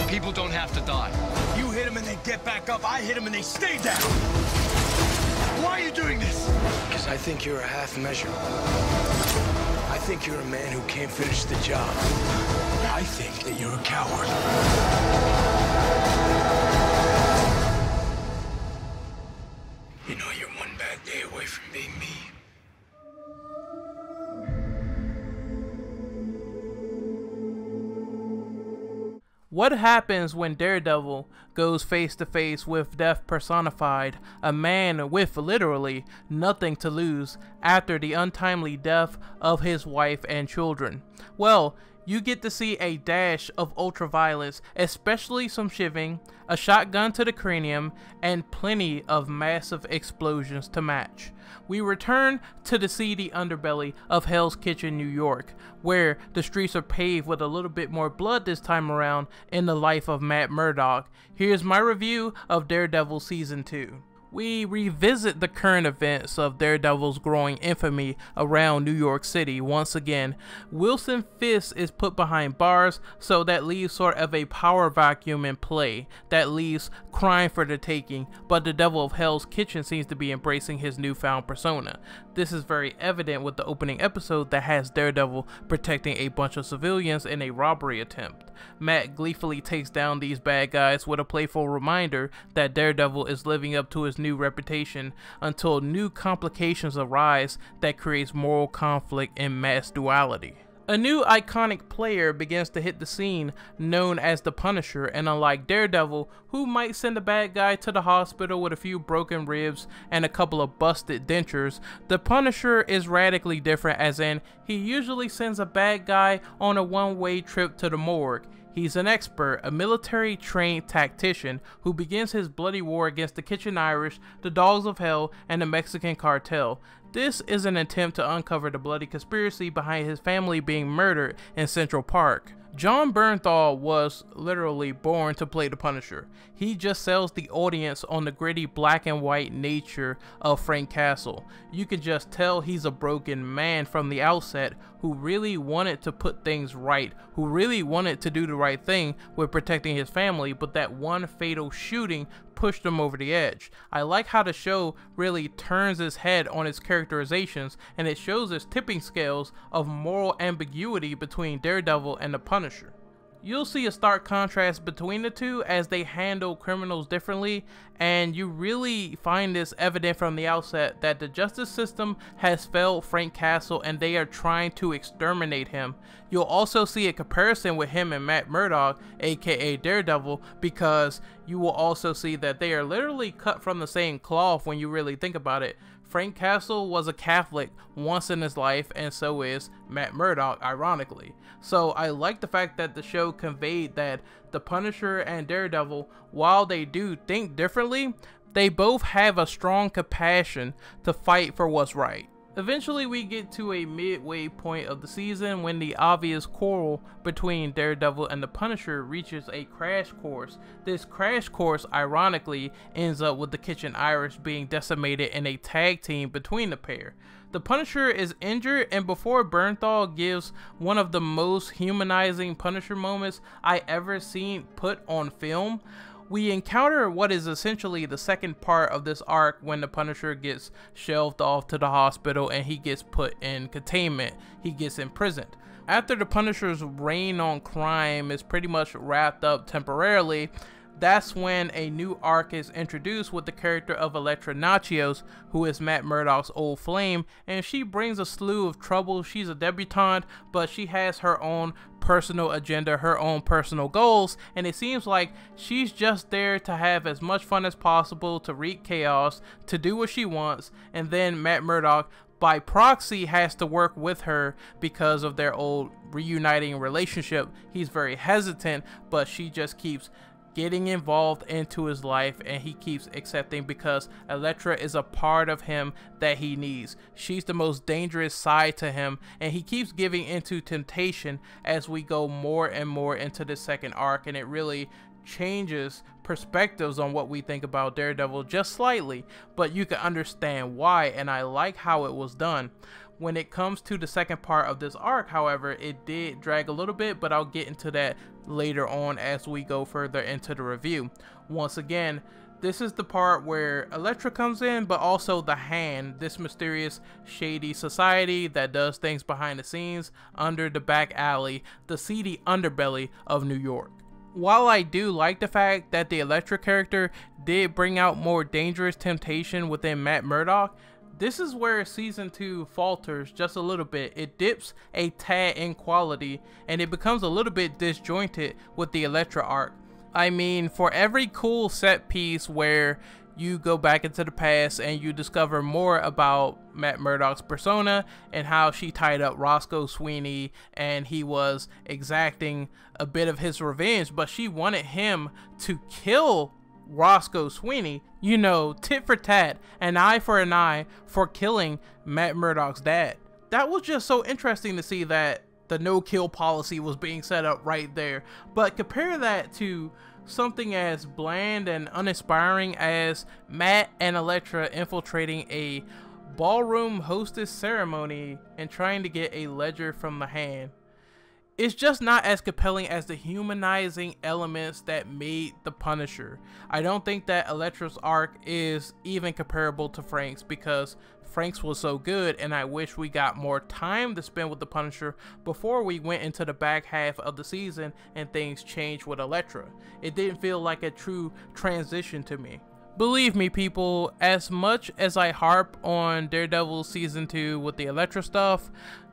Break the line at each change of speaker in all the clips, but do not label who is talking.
People don't have to die.
You hit them and they get back up. I hit them and they stay down. Why are you doing this? Because I think you're a half measure. I think you're a man who can't finish the job. I think that you're a coward. You know, you're one bad day away from being me.
What happens when Daredevil goes face to face with death personified, a man with literally nothing to lose after the untimely death of his wife and children? Well, you get to see a dash of ultraviolence, especially some shivving, a shotgun to the cranium, and plenty of massive explosions to match. We return to the seedy underbelly of Hell's Kitchen, New York, where the streets are paved with a little bit more blood this time around in the life of Matt Murdock. Here's my review of Daredevil Season 2. We revisit the current events of Daredevil's growing infamy around New York City once again. Wilson Fisk is put behind bars, so that leaves sort of a power vacuum in play that leaves crime for the taking, but the devil of Hell's Kitchen seems to be embracing his newfound persona. This is very evident with the opening episode that has Daredevil protecting a bunch of civilians in a robbery attempt. Matt gleefully takes down these bad guys with a playful reminder that Daredevil is living up to his new reputation until new complications arise that creates moral conflict and mass duality. A new iconic player begins to hit the scene, known as the Punisher, and unlike Daredevil, who might send a bad guy to the hospital with a few broken ribs and a couple of busted dentures, the Punisher is radically different, as in, he usually sends a bad guy on a one-way trip to the morgue. He's an expert, a military-trained tactician who begins his bloody war against the Kitchen Irish, the Dogs of Hell, and the Mexican cartel. This is an attempt to uncover the bloody conspiracy behind his family being murdered in Central Park. Jon Bernthal was literally born to play the Punisher. He just sells the audience on the gritty black and white nature of Frank Castle. You can just tell he's a broken man from the outset who really wanted to put things right, who really wanted to do the right thing with protecting his family, but that one fatal shooting pushed him over the edge. I like how the show really turns its head on its characterizations, and it shows its tipping scales of moral ambiguity between Daredevil and the Punisher. You'll see a stark contrast between the two as they handle criminals differently, and you really find this evident from the outset that the justice system has failed Frank Castle and they are trying to exterminate him. You'll also see a comparison with him and Matt Murdock, aka Daredevil, because you will also see that they are literally cut from the same cloth when you really think about it. Frank Castle was a Catholic once in his life, and so is Matt Murdock, ironically. So I like the fact that the show conveyed that the Punisher and Daredevil, while they do think differently, they both have a strong compassion to fight for what's right. Eventually we get to a midway point of the season when the obvious quarrel between Daredevil and the Punisher reaches a crash course. This crash course ironically ends up with the Kitchen Irish being decimated in a tag team between the pair. The Punisher is injured, and before Bernthal gives one of the most humanizing Punisher moments I ever seen put on film, we encounter what is essentially the second part of this arc when the Punisher gets shelved off to the hospital and he gets put in containment. He gets imprisoned. After the Punisher's reign on crime is pretty much wrapped up temporarily, that's when a new arc is introduced with the character of Elektra Natchios, who is Matt Murdock's old flame, and she brings a slew of trouble. She's a debutante, but she has her own personal agenda, her own personal goals, and it seems like she's just there to have as much fun as possible, to wreak chaos, to do what she wants, and then Matt Murdock by proxy has to work with her because of their old reuniting relationship. He's very hesitant, but she just keeps getting involved into his life, and he keeps accepting because Elektra is a part of him that he needs. She's the most dangerous side to him, and he keeps giving into temptation as we go more and more into the second arc, and it really changes perspectives on what we think about Daredevil just slightly, but you can understand why, and I like how it was done. When it comes to the second part of this arc, however, it did drag a little bit, but I'll get into that later on as we go further into the review. Once again, this is the part where Elektra comes in, but also the Hand, this mysterious, shady society that does things behind the scenes under the back alley, the seedy underbelly of New York. While I do like the fact that the Elektra character did bring out more dangerous temptation within Matt Murdock, this is where season 2 falters just a little bit. It dips a tad in quality, and it becomes a little bit disjointed with the Elektra arc. I mean, for every cool set piece where you go back into the past and you discover more about Matt Murdock's persona and how she tied up Roscoe Sweeney and he was exacting a bit of his revenge, but she wanted him to kill Roscoe Sweeney, you know, tit for tat, an eye for an eye for killing Matt Murdock's dad. That was just so interesting to see that the no-kill policy was being set up right there. But compare that to something as bland and uninspiring as Matt and Elektra infiltrating a ballroom hostess ceremony and trying to get a ledger from the Hand. It's just not as compelling as the humanizing elements that made the Punisher. I don't think that Elektra's arc is even comparable to Frank's, because Frank's was so good, and I wish we got more time to spend with the Punisher before we went into the back half of the season and things changed with Elektra. It didn't feel like a true transition to me. Believe me, people, as much as I harp on Daredevil season 2 with the Elektra stuff,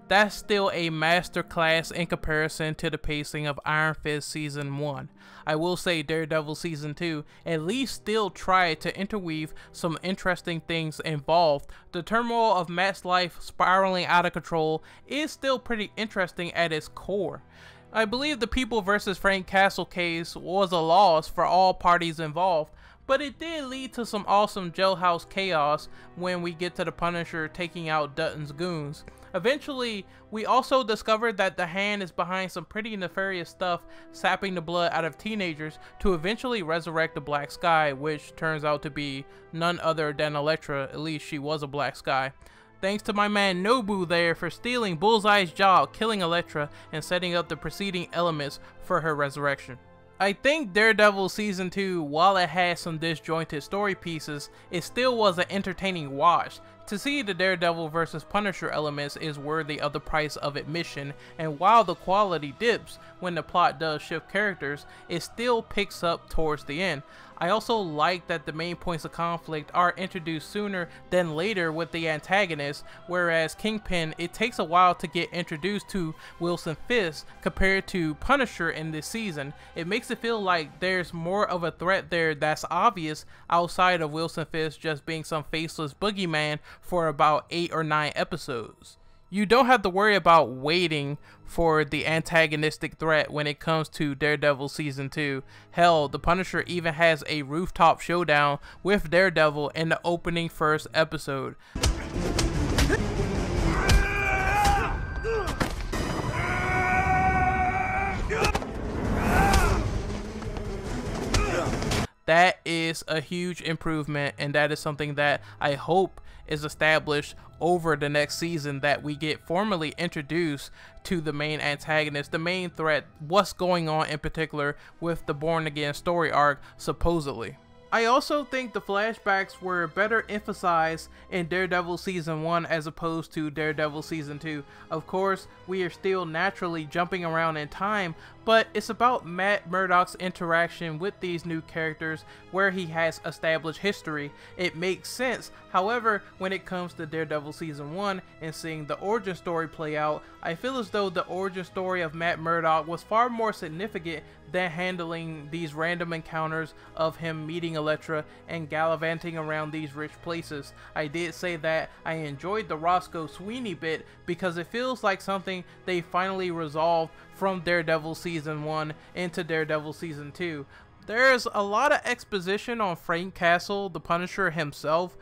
that's still a masterclass in comparison to the pacing of Iron Fist season 1. I will say Daredevil season 2 at least still tried to interweave some interesting things involved. The turmoil of Matt's life spiraling out of control is still pretty interesting at its core. I believe the People vs. Frank Castle case was a loss for all parties involved, but it did lead to some awesome jailhouse chaos when we get to the Punisher taking out Dutton's goons. Eventually, we also discovered that the Hand is behind some pretty nefarious stuff, sapping the blood out of teenagers to eventually resurrect the Black Sky, which turns out to be none other than Elektra. At least she was a Black Sky. Thanks to my man Nobu there for stealing Bullseye's job, killing Elektra, and setting up the preceding elements for her resurrection. I think Daredevil season 2, while it had some disjointed story pieces, it still was an entertaining watch. To see the Daredevil vs. Punisher elements is worthy of the price of admission, and while the quality dips when the plot does shift characters, it still picks up towards the end. I also like that the main points of conflict are introduced sooner than later with the antagonist, whereas Kingpin, it takes a while to get introduced to Wilson Fisk compared to Punisher in this season. It makes it feel like there's more of a threat there that's obvious outside of Wilson Fisk just being some faceless boogeyman for about 8 or 9 episodes. You don't have to worry about waiting for the antagonistic threat when it comes to Daredevil season 2. Hell, the Punisher even has a rooftop showdown with Daredevil in the opening first episode. That is a huge improvement, and that is something that I hope is established over the next season, that we get formally introduced to the main antagonist, the main threat, what's going on in particular with the Born Again story arc, supposedly. I also think the flashbacks were better emphasized in Daredevil season 1 as opposed to Daredevil season 2. Of course, we are still naturally jumping around in time, but it's about Matt Murdock's interaction with these new characters where he has established history. It makes sense. However, when it comes to Daredevil season 1 and seeing the origin story play out, I feel as though the origin story of Matt Murdock was far more significant than handling these random encounters of him meeting Elektra and gallivanting around these rich places. I did say that I enjoyed the Roscoe Sweeney bit because it feels like something they finally resolved from Daredevil season 1 into Daredevil season 2. There's a lot of exposition on Frank Castle, the Punisher himself.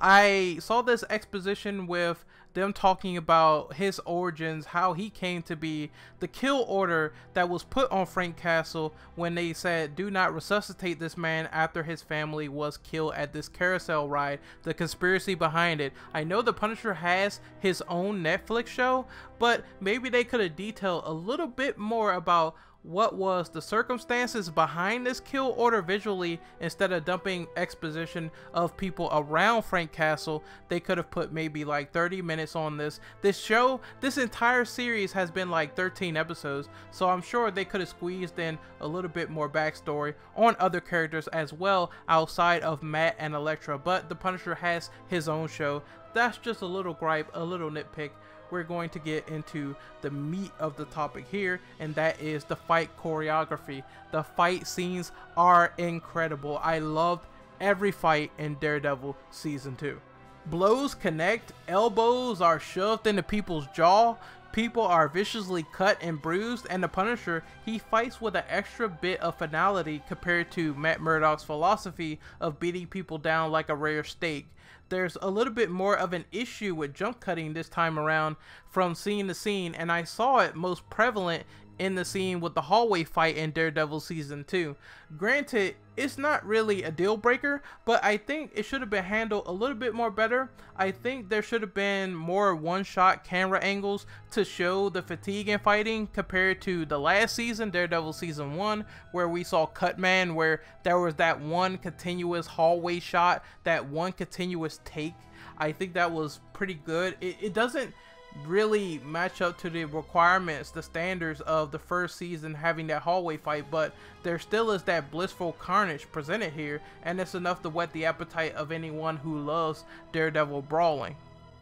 I saw this exposition with them talking about his origins, how he came to be, the kill order that was put on Frank Castle when they said do not resuscitate this man after his family was killed at this carousel ride, the conspiracy behind it. I know the Punisher has his own Netflix show, but maybe they could have detailed a little bit more about what was the circumstances behind this kill order visually, instead of dumping exposition of people around Frank Castle. They could have put maybe like 30 minutes on this show. This entire series has been like 13 episodes, so I'm sure they could have squeezed in a little bit more backstory on other characters as well outside of Matt and Elektra, but the Punisher has his own show. That's just a little gripe, a little nitpick. We're going to get into the meat of the topic here, and that is the fight choreography. The fight scenes are incredible. I loved every fight in Daredevil Season 2. Blows connect, elbows are shoved into people's jaw, people are viciously cut and bruised, and the Punisher, he fights with an extra bit of finality compared to Matt Murdock's philosophy of beating people down like a rare steak. There's a little bit more of an issue with jump cutting this time around from scene to scene, and I saw it most prevalent in the scene with the hallway fight in Daredevil Season 2. Granted, it's not really a deal breaker, but I think it should have been handled a little bit more better. I think there should have been more one-shot camera angles to show the fatigue in fighting compared to the last season, Daredevil Season 1, where we saw Cutman, where there was that one continuous hallway shot, that one continuous take. I think that was pretty good. It doesn't really match up to the requirements, the standards of the first season having that hallway fight, but there still is that blissful carnage presented here, and it's enough to whet the appetite of anyone who loves Daredevil brawling.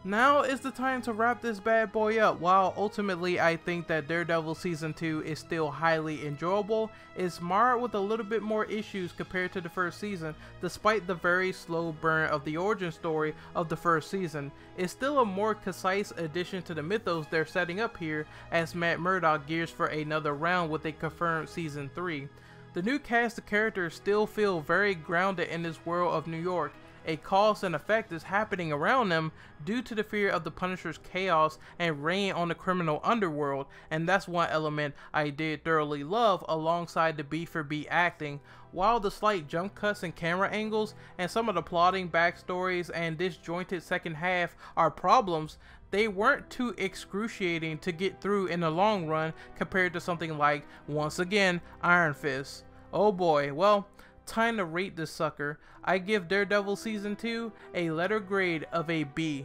Now is the time to wrap this bad boy up. While ultimately I think that Daredevil Season 2 is still highly enjoyable, it's marred with a little bit more issues compared to the first season. Despite the very slow burn of the origin story of the first season, it's still a more concise addition to the mythos they're setting up here as Matt Murdock gears for another round with a confirmed Season 3. The new cast of characters still feel very grounded in this world of New York. A cause and effect is happening around them due to the fear of the Punisher's chaos and reign on the criminal underworld, and that's one element I did thoroughly love alongside the beat for beat acting. While the slight jump cuts and camera angles and some of the plotting backstories and disjointed second half are problems, they weren't too excruciating to get through in the long run compared to something like, once again, Iron Fist. Oh boy, well, time to rate this sucker. I give Daredevil Season 2 a letter grade of a B.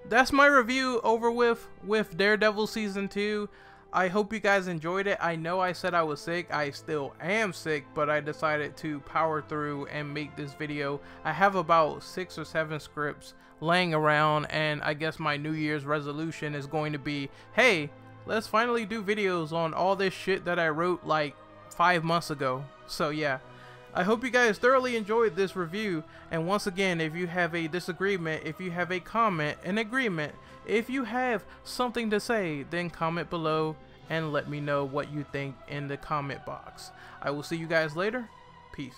That's my review over with Daredevil Season 2. I hope you guys enjoyed it. I know I said I was sick. I still am sick, but I decided to power through and make this video. I have about 6 or 7 scripts laying around, and I guess my New Year's resolution is going to be, hey, let's finally do videos on all this shit that I wrote like 5 months ago. So yeah. I hope you guys thoroughly enjoyed this review, and once again, if you have a disagreement, if you have a comment, an agreement, if you have something to say, then comment below and let me know what you think in the comment box. I will see you guys later. Peace.